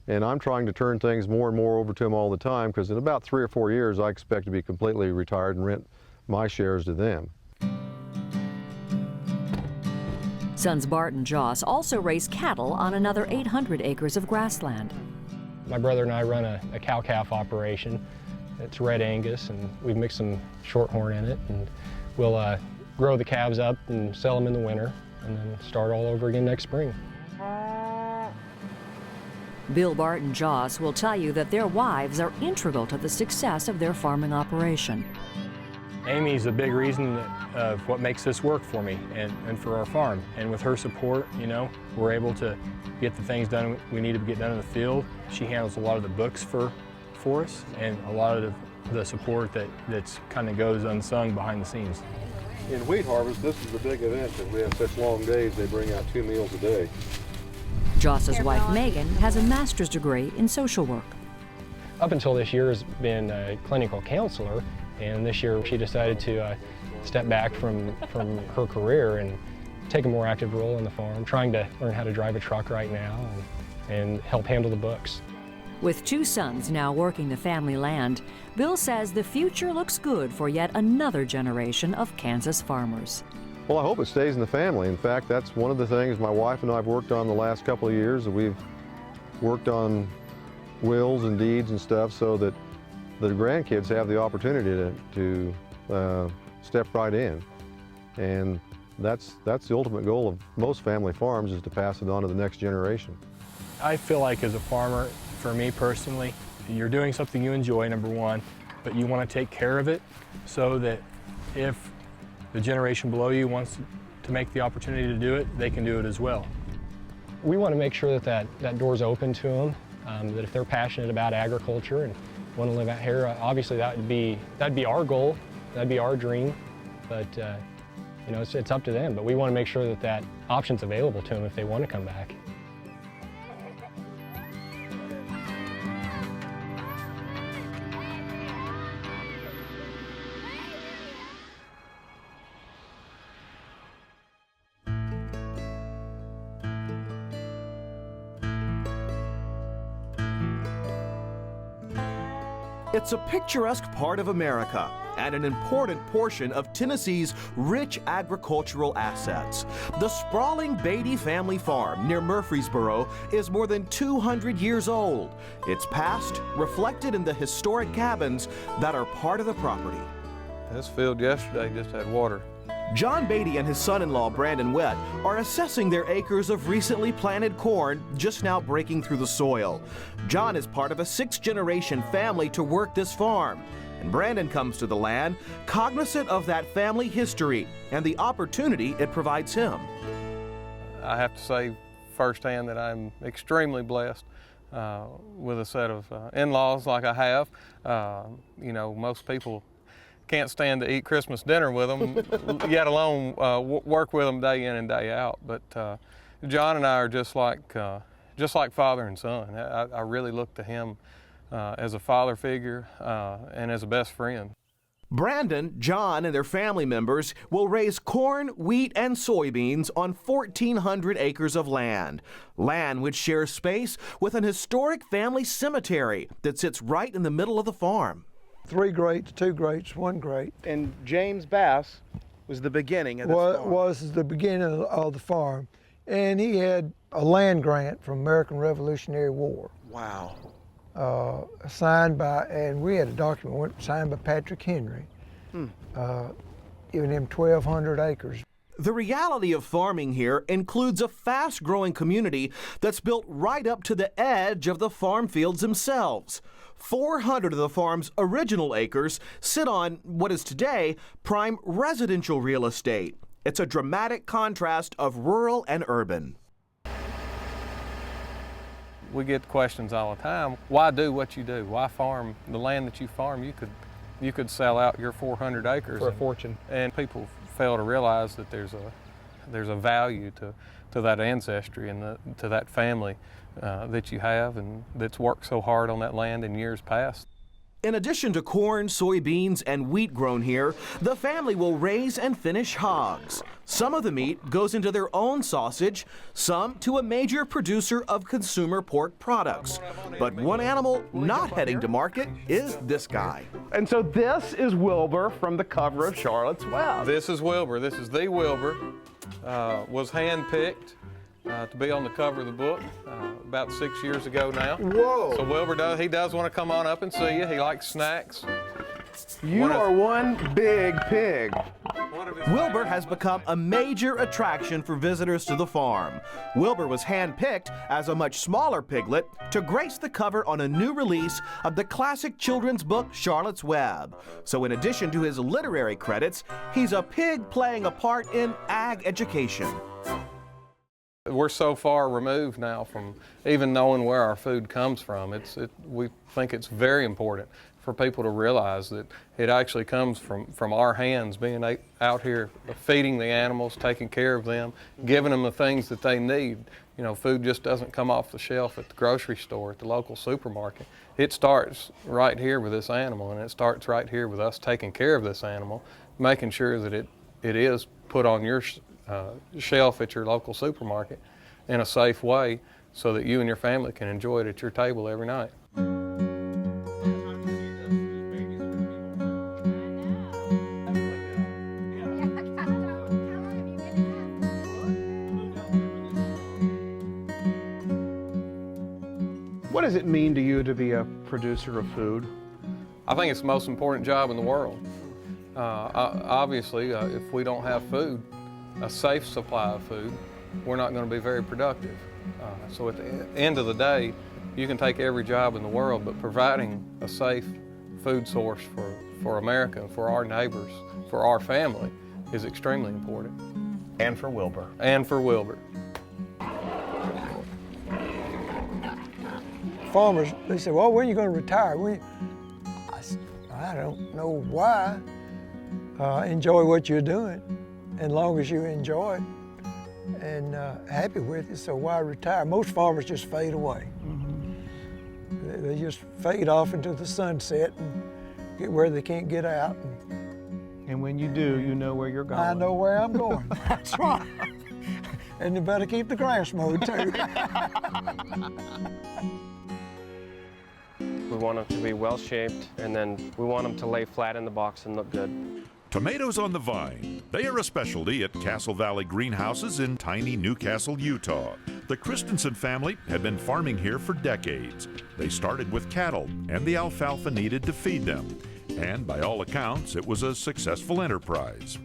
And I'm trying to turn things more and more over to him all the time, because in about 3 or 4 years I expect to be completely retired and rent my shares to them. Sons Bart and Joss also raise cattle on another 800 acres of grassland. My brother and I run a cow-calf operation. It's Red Angus, and we've mixed some Shorthorn in it, and we'll grow the calves up and sell them in the winter, and then start all over again next spring. Bill, Bart, and Joss will tell you that their wives are integral to the success of their farming operation. Amy's a big reason of what makes this work for me and for our farm. And with her support, you know, we're able to get the things done we need to get done in the field. She handles a lot of the books for us, and a lot of the support that's kind of goes unsung behind the scenes. In wheat harvest, this is the big event, that we have such long days, they bring out 2 meals a day. Joss's wife, Megan, has a master's degree in social work. Up until this year has been a clinical counselor, and this year she decided to step back from her career and take a more active role in the farm, trying to learn how to drive a truck right now and help handle the books. With 2 sons now working the family land, Bill says the future looks good for yet another generation of Kansas farmers. Well, I hope it stays in the family. In fact, that's one of the things my wife and I have worked on the last couple of years. We've worked on wills and deeds and stuff so that the grandkids have the opportunity to step right in. And that's the ultimate goal of most family farms, is to pass it on to the next generation. I feel like as a farmer, for me personally, you're doing something you enjoy, number one, but you want to take care of it so that if the generation below you wants to make the opportunity to do it, they can do it as well. We want to make sure that door's open to them, that if they're passionate about agriculture and want to live out here, obviously that'd be our goal, that'd be our dream, but you know, it's up to them. But we want to make sure that option's available to them if they want to come back. It's a picturesque part of America and an important portion of Tennessee's rich agricultural assets. The sprawling Beatty family farm near Murfreesboro is more than 200 years old. Its past reflected in the historic cabins that are part of the property. This field yesterday just had water. John Beatty and his son-in-law Brandon Wett are assessing their acres of recently planted corn just now breaking through the soil. John is part of a 6th-generation family to work this farm, and Brandon comes to the land cognizant of that family history and the opportunity it provides him. I have to say firsthand that I'm extremely blessed with a set of in-laws like I have. You know, most people can't stand to eat Christmas dinner with them, yet alone work with them day in and day out. But John and I are just like father and son. I really look to him as a father figure and as a best friend. Brandon, John, and their family members will raise corn, wheat, and soybeans on 1,400 acres of land. Land which shares space with an historic family cemetery that sits right in the middle of the farm. 3 greats, 2 greats, 1 great. And James Bass was the beginning of this farm. Was the beginning of the farm. And he had a land grant from American Revolutionary War. Wow. Signed by, and we had a document signed by Patrick Henry, giving him 1,200 acres. The reality of farming here includes a fast-growing community that's built right up to the edge of the farm fields themselves. 400 of the farm's original acres sit on what is today prime residential real estate. It's a dramatic contrast of rural and urban. We get questions all the time. Why do what you do? Why farm the land that you farm? You could sell out your 400 acres for a fortune. And people fail to realize that there's a value to that ancestry and to that family that you have and that's worked so hard on that land in years past. In addition to corn, soybeans, and wheat grown here, the family will raise and finish hogs. Some of the meat goes into their own sausage, some to a major producer of consumer pork products. But one animal not heading to market is this guy. And so this is Wilbur from the cover of Charlotte's Web. This is Wilbur. This is the Wilbur. Was hand-picked to be on the cover of the book about 6 years ago now. Whoa! So Wilbur does want to come on up and see you. He likes snacks. You are one big pig. Wilbur has become a major attraction for visitors to the farm. Wilbur was hand-picked as a much smaller piglet to grace the cover on a new release of the classic children's book Charlotte's Web. So in addition to his literary credits, he's a pig playing a part in ag education. We're so far removed now from even knowing where our food comes from. We think it's very important for people to realize that it actually comes from our hands, being out here feeding the animals, taking care of them, giving them the things that they need. You know, food just doesn't come off the shelf at the grocery store, at the local supermarket. It starts right here with this animal, and it starts right here with us taking care of this animal, making sure that it is put on your shelf at your local supermarket in a safe way so that you and your family can enjoy it at your table every night. What does it mean to you to be a producer of food? I think it's the most important job in the world. Obviously, if we don't have food, a safe supply of food, we're not going to be very productive. So at the end of the day, you can take every job in the world, but providing a safe food source for America, for our neighbors, for our family is extremely important. And for Wilbur. And for Wilbur. Farmers, they say, well, when are you going to retire? I don't know why. Enjoy what you're doing, as long as you enjoy it and happy with it, so why retire? Most farmers just fade away. Mm-hmm. They just fade off into the sunset and get where they can't get out. And when you do, you know where you're going. I know where I'm going. That's right. And you better keep the grass mowed too. We want them to be well shaped, and then we want them to lay flat in the box and look good. Tomatoes on the vine. They are a specialty at Castle Valley Greenhouses in tiny Newcastle, Utah. The Christensen family had been farming here for decades. They started with cattle and the alfalfa needed to feed them. And by all accounts, it was a successful enterprise.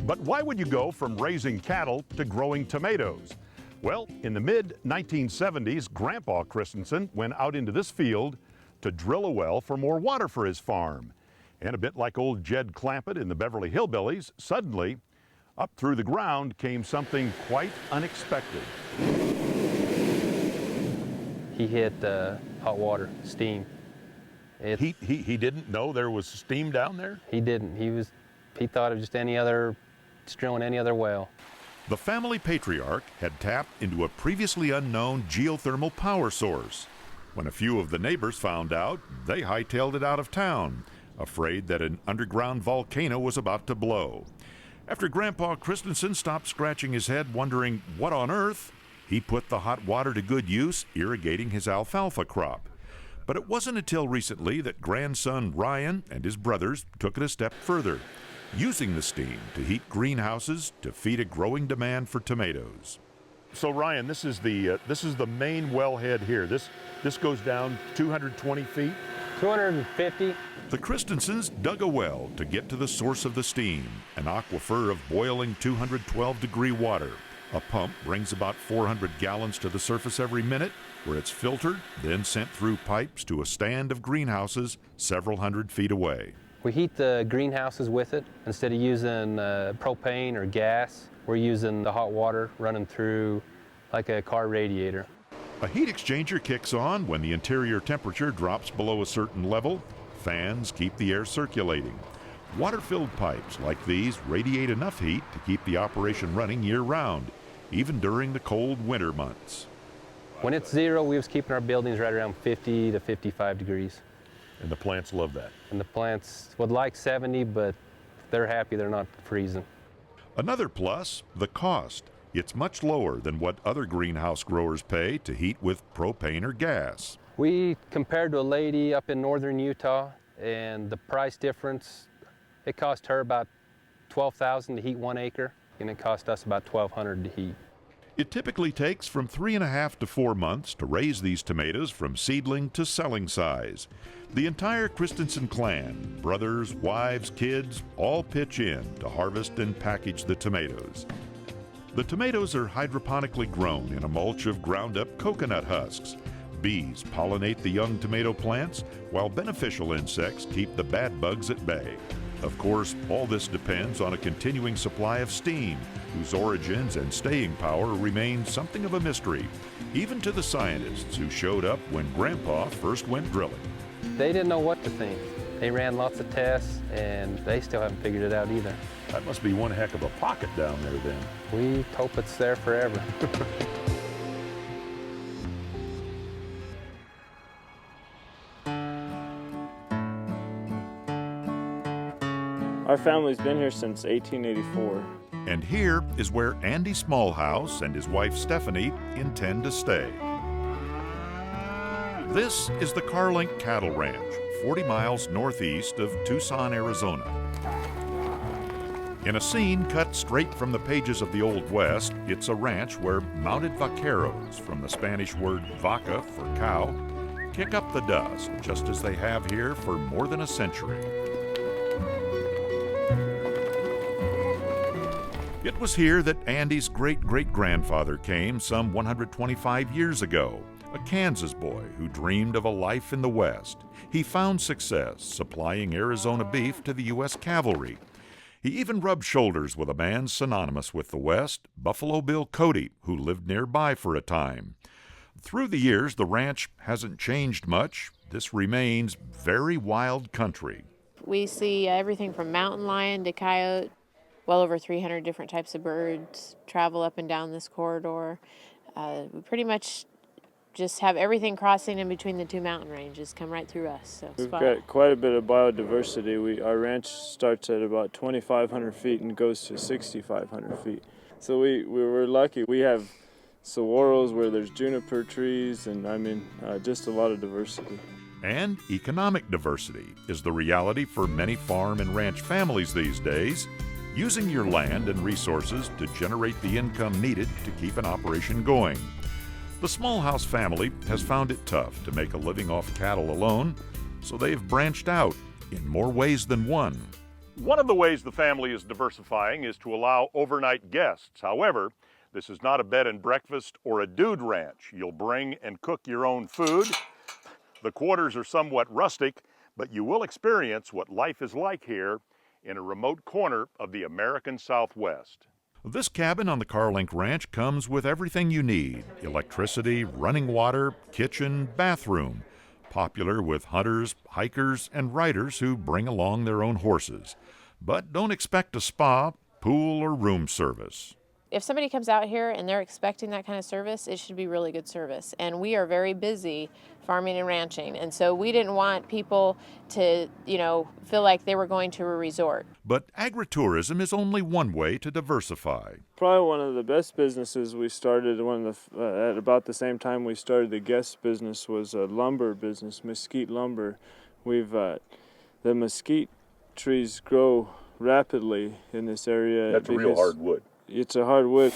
But why would you go from raising cattle to growing tomatoes? Well, in the mid-1970s, Grandpa Christensen went out into this field to drill a well for more water for his farm. And a bit like old Jed Clampett in the Beverly Hillbillies, suddenly, up through the ground came something quite unexpected. He hit hot water, steam. He didn't know there was steam down there? He didn't. He thought of just drilling any other well. The family patriarch had tapped into a previously unknown geothermal power source. When a few of the neighbors found out, they hightailed it out of town, afraid that an underground volcano was about to blow. After Grandpa Christensen stopped scratching his head wondering what on earth, he put the hot water to good use irrigating his alfalfa crop. But it wasn't until recently that grandson Ryan and his brothers took it a step further, using the steam to heat greenhouses to feed a growing demand for tomatoes. So Ryan, this is the main wellhead here. This goes down 220 feet? 250. The Christensens dug a well to get to the source of the steam, an aquifer of boiling 212-degree water. A pump brings about 400 gallons to the surface every minute, where it's filtered, then sent through pipes to a stand of greenhouses several hundred feet away. We heat the greenhouses with it. Instead of using propane or gas, we're using the hot water running through like a car radiator. A heat exchanger kicks on when the interior temperature drops below a certain level. Fans keep the air circulating. Water-filled pipes like these radiate enough heat to keep the operation running year-round. even during the cold winter months. When it's 0, we was keeping our buildings right around 50 to 55 degrees. And the plants love that. And the plants would like 70, but they're happy they're not freezing. Another plus, the cost. It's much lower than what other greenhouse growers pay to heat with propane or gas. We compared to a lady up in northern Utah, and the price difference, it cost her about $12,000 to heat 1 acre, and it cost us about $1,200 to heat. It typically takes from 3.5 to 4 months to raise these tomatoes from seedling to selling size. The entire Christensen clan, brothers, wives, kids, all pitch in to harvest and package the tomatoes. The tomatoes are hydroponically grown in a mulch of ground-up coconut husks. Bees pollinate the young tomato plants, while beneficial insects keep the bad bugs at bay. Of course, all this depends on a continuing supply of steam, whose origins and staying power remain something of a mystery, even to the scientists who showed up when Grandpa first went drilling. They didn't know what to think. They ran lots of tests, and they still haven't figured it out either. That must be one heck of a pocket down there then. We hope it's there forever. Our family's been here since 1884. And here is where Andy Smallhouse and his wife Stephanie intend to stay. This is the Carlink Cattle Ranch, 40 miles northeast of Tucson, Arizona. In a scene cut straight from the pages of the Old West, it's a ranch where mounted vaqueros, from the Spanish word vaca for cow, kick up the dust, just as they have here for more than a century. It was here that Andy's great-great-grandfather came some 125 years ago, a Kansas boy who dreamed of a life in the West. He found success supplying Arizona beef to the U.S. cavalry. He even rubbed shoulders with a man synonymous with the West, Buffalo Bill Cody, who lived nearby for a time. Through the years, the ranch hasn't changed much. This remains very wild country. We see everything from mountain lion to coyote. Well over 300 different types of birds travel up and down this corridor. We pretty much just have everything crossing in between the two mountain ranges come right through us. So we've got quite a bit of biodiversity. Our ranch starts at about 2,500 feet and goes to 6,500 feet. So we're lucky. We have saguaros where there's juniper trees, and just a lot of diversity. And economic diversity is the reality for many farm and ranch families these days. Using your land and resources to generate the income needed to keep an operation going. The Smallhouse family has found it tough to make a living off cattle alone, so they've branched out in more ways than one. One of the ways the family is diversifying is to allow overnight guests. However, this is not a bed and breakfast or a dude ranch. You'll bring and cook your own food. The quarters are somewhat rustic, but you will experience what life is like here in a remote corner of the American Southwest. This cabin on the Carlink Ranch comes with everything you need: electricity, running water, kitchen, bathroom. Popular with hunters, hikers, and riders who bring along their own horses. But don't expect a spa, pool, or room service. If somebody comes out here and they're expecting that kind of service, it should be really good service. And we are very busy farming and ranching, and so we didn't want people to, feel like they were going to a resort. But agritourism is only one way to diversify. Probably one of the best businesses we started, at about the same time we started the guest business, was a lumber business, mesquite lumber. The mesquite trees grow rapidly in this area. That's a real hardwood. It's a hardwood.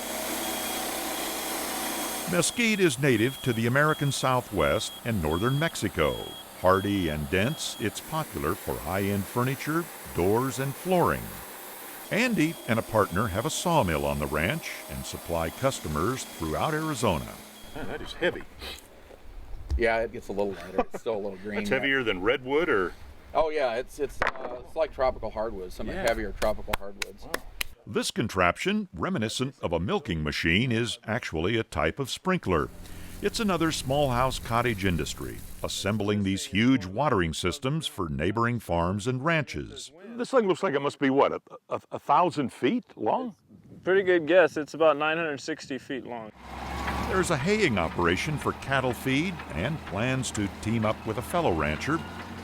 Mesquite is native to the American Southwest and northern Mexico. Hardy and dense, it's popular for high-end furniture, doors, and flooring. Andy and a partner have a sawmill on the ranch and supply customers throughout Arizona. Man, that is heavy. Yeah, it gets a little lighter. It's still a little green. It's heavier than redwood, or? Oh yeah, it's like tropical hardwoods, some of the heavier tropical hardwoods. Wow. This contraption, reminiscent of a milking machine, is actually a type of sprinkler. It's another small-house cottage industry, assembling these huge watering systems for neighboring farms and ranches. This thing looks like it must be, what, 1,000 feet long? Pretty good guess. It's about 960 feet long. There's a haying operation for cattle feed and plans to team up with a fellow rancher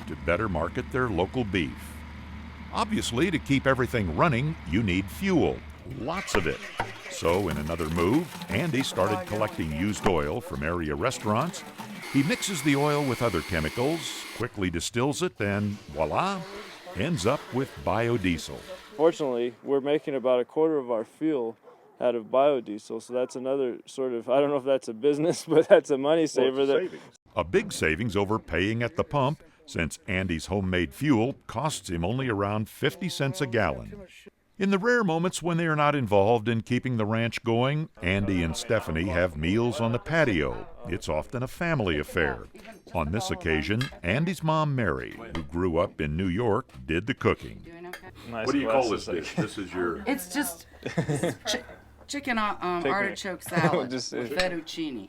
to better market their local beef. Obviously, to keep everything running, you need fuel, lots of it. So in another move, Andy started collecting used oil from area restaurants. He mixes the oil with other chemicals, quickly distills it, and voila, ends up with biodiesel. Fortunately, we're making about a quarter of our fuel out of biodiesel, so that's another sort of, I don't know if that's a business, but that's a money saver. A big savings over paying at the pump, since Andy's homemade fuel costs him only around 50 cents a gallon. In the rare moments when they are not involved in keeping the ranch going, Andy and Stephanie have meals on the patio. It's often a family affair. On this occasion, Andy's mom, Mary, who grew up in New York, did the cooking. Nice. What do you call this dish? This is your... It's just chicken artichoke salad with fettuccine.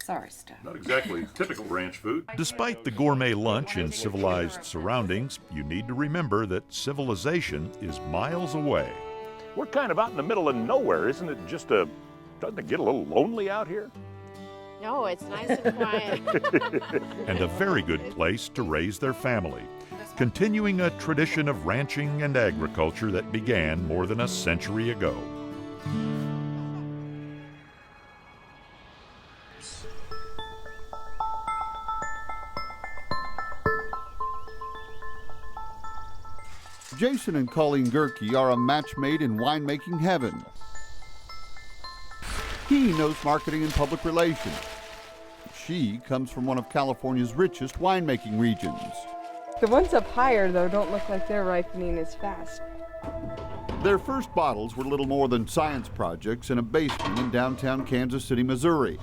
Sorry, Steph. Not exactly typical ranch food. Despite the gourmet lunch in civilized surroundings, you need to remember that civilization is miles away. We're kind of out in the middle of nowhere, isn't it? Doesn't it get a little lonely out here? No, it's nice and quiet. And a very good place to raise their family, continuing a tradition of ranching and agriculture that began more than a century ago. Jason and Colleen Gerke are a match made in winemaking heaven. He knows marketing and public relations. She comes from one of California's richest winemaking regions. The ones up higher, though, don't look like they're ripening as fast. Their first bottles were little more than science projects in a basement in downtown Kansas City, Missouri.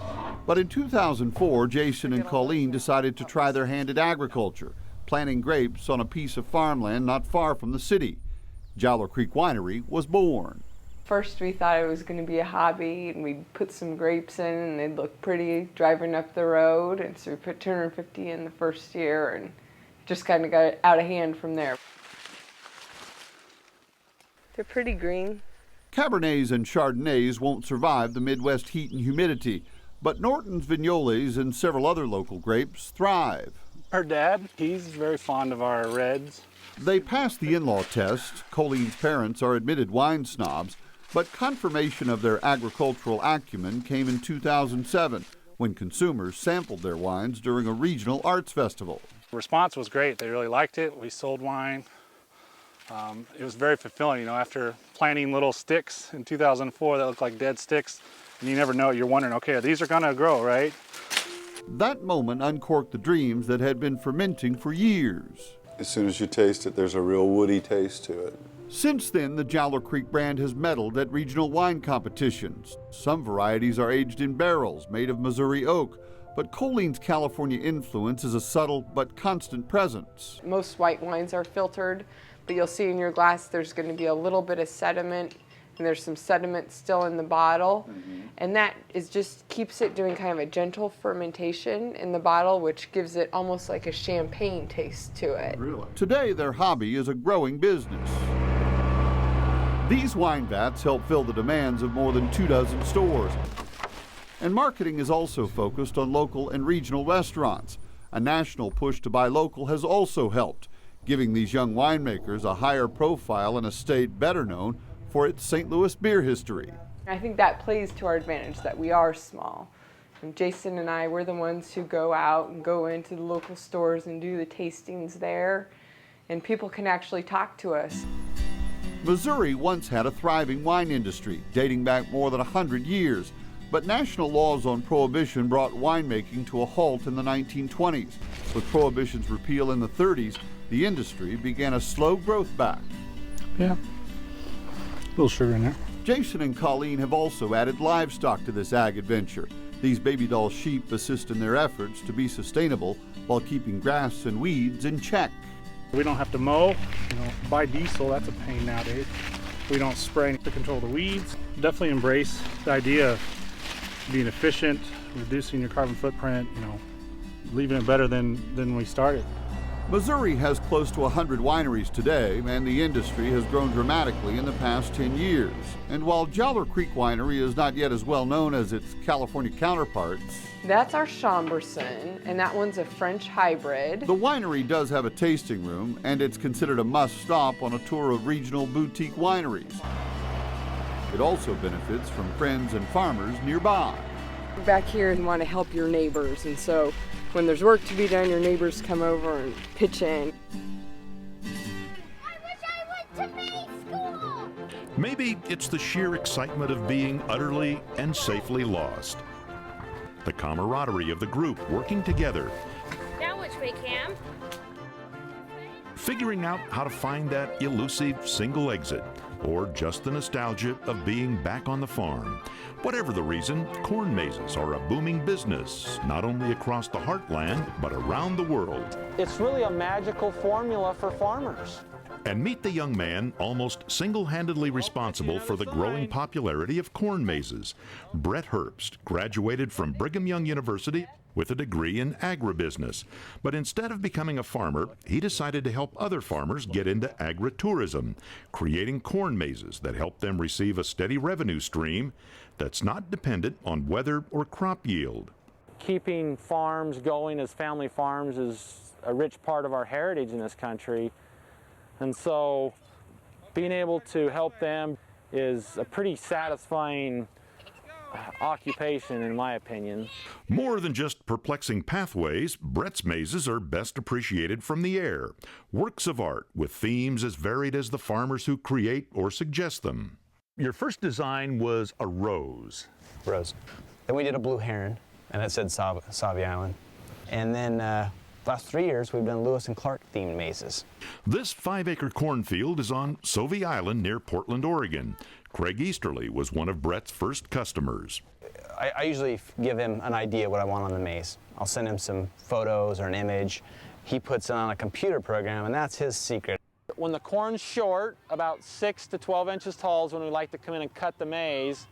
But in 2004, Jason and Colleen decided to try their hand at agriculture, planting grapes on a piece of farmland not far from the city. Jowler Creek Winery was born. First, we thought it was going to be a hobby, and we'd put some grapes in, and they'd look pretty driving up the road. And so we put 250 in the first year, and just kind of got out of hand from there. They're pretty green. Cabernets and Chardonnays won't survive the Midwest heat and humidity, but Norton's Vignoles and several other local grapes thrive. Her dad, he's very fond of our reds. They passed the in-law test. Colleen's parents are admitted wine snobs, but confirmation of their agricultural acumen came in 2007 when consumers sampled their wines during a regional arts festival. The response was great. They really liked it. We sold wine. It was very fulfilling, you know, after planting little sticks in 2004 that looked like dead sticks, and you never know, you're wondering, okay, these are gonna grow, right? That moment uncorked the dreams that had been fermenting for years. As soon as you taste it, there's a real woody taste to it. Since then, the Jowler Creek brand has medaled at regional wine competitions. Some varieties are aged in barrels made of Missouri oak, but Colleen's California influence is a subtle but constant presence. Most white wines are filtered, but you'll see in your glass there's going to be a little bit of sediment, and there's some sediment still in the bottle. And that is just keeps it doing kind of a gentle fermentation in the bottle, which gives it almost like a champagne taste to it. Really? Today, their hobby is a growing business. These wine vats help fill the demands of more than 24 stores. And marketing is also focused on local and regional restaurants. A national push to buy local has also helped, giving these young winemakers a higher profile in a state better known for its St. Louis beer history. I think that plays to our advantage that we are small. And Jason and I, we're the ones who go out and go into the local stores and do the tastings there, and people can actually talk to us. Missouri once had a thriving wine industry dating back more than 100 years, but national laws on prohibition brought winemaking to a halt in the 1920s. With prohibition's repeal in the 30s, the industry began a slow growth back. Yeah, a little sugar in there. Jason and Colleen have also added livestock to this ag adventure. These baby doll sheep assist in their efforts to be sustainable while keeping grass and weeds in check. We don't have to mow, buy diesel, that's a pain nowadays. We don't spray to control the weeds. Definitely embrace the idea of being efficient, reducing your carbon footprint, leaving it better than we started. Missouri has close to 100 wineries today, and the industry has grown dramatically in the past 10 years. And while Jowler Creek Winery is not yet as well known as its California counterparts, that's our Chambourson, and that one's a French hybrid. The winery does have a tasting room, and it's considered a must-stop on a tour of regional boutique wineries. It also benefits from friends and farmers nearby. Back here, you want to help your neighbors, and so when there's work to be done, your neighbors come over and pitch in. I wish I went to MAIZE school! Maybe it's the sheer excitement of being utterly and safely lost. The camaraderie of the group working together. Now which way, Cam? Figuring out how to find that elusive single exit, or just the nostalgia of being back on the farm. Whatever the reason, corn mazes are a booming business, not only across the Heartland, but around the world. It's really a magical formula for farmers. And meet the young man almost single-handedly responsible for the growing popularity of corn mazes. Brett HERBST graduated from Brigham Young University with a degree in agribusiness. But instead of becoming a farmer, he decided to help other farmers get into agritourism, creating corn mazes that help them receive a steady revenue stream that's not dependent on weather or crop yield. Keeping farms going as family farms is a rich part of our heritage in this country. And so being able to help them is a pretty satisfying occupation, in my opinion. More than just perplexing pathways, Brett's mazes are best appreciated from the air. Works of art with themes as varied as the farmers who create or suggest them. Your first design was a rose. Rose. Then we did a blue heron, and it said Sauvie Island. And then last 3 years, we've done Lewis and Clark themed mazes. This 5-acre cornfield is on Sauvie Island near Portland, Oregon. Craig Easterly was one of Brett's first customers. I usually give him an idea what I want on the maze. I'll send him some photos or an image. He puts it on a computer program, and that's his secret. When the corn's short, about 6 to 12 inches tall is when we like to come in and cut the maize.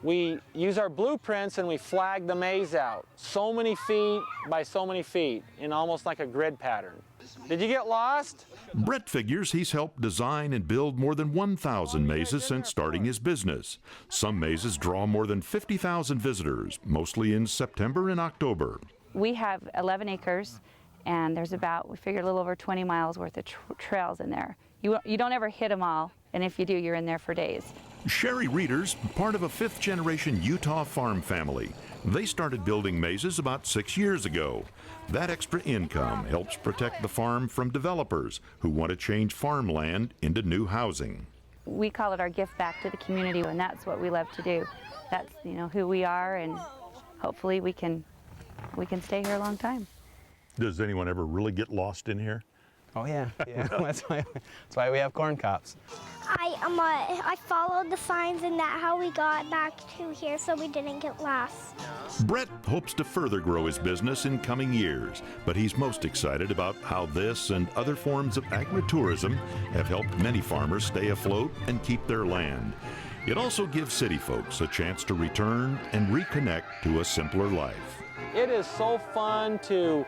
We use our blueprints and we flag the maze out. So many feet by so many feet in almost like a grid pattern. Did you get lost? Brett figures he's helped design and build more than 1,000 mazes since starting his business. Some mazes draw more than 50,000 visitors, mostly in September and October. We have 11 acres, and there's about, we figure, a little over 20 miles worth of trails in there. You don't ever hit them all, and if you do, you're in there for days. Sherrie Reeder's part of a 5th-generation Utah farm family. They started building mazes about 6 years ago. That extra income helps protect the farm from developers who want to change farmland into new housing. We call it our gift back to the community, and that's what we love to do. That's, who we are, and hopefully we can stay here a long time. Does anyone ever really get lost in here? Oh yeah. That's why we have corn cops. I followed the signs, and that's how we got back to here so we didn't get lost. Brett hopes to further grow his business in coming years, but he's most excited about how this and other forms of agritourism have helped many farmers stay afloat and keep their land. It also gives city folks a chance to return and reconnect to a simpler life. It is so fun to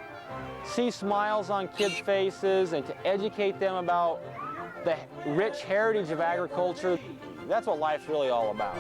see smiles on kids' faces and to educate them about the rich heritage of agriculture. That's what life's really all about.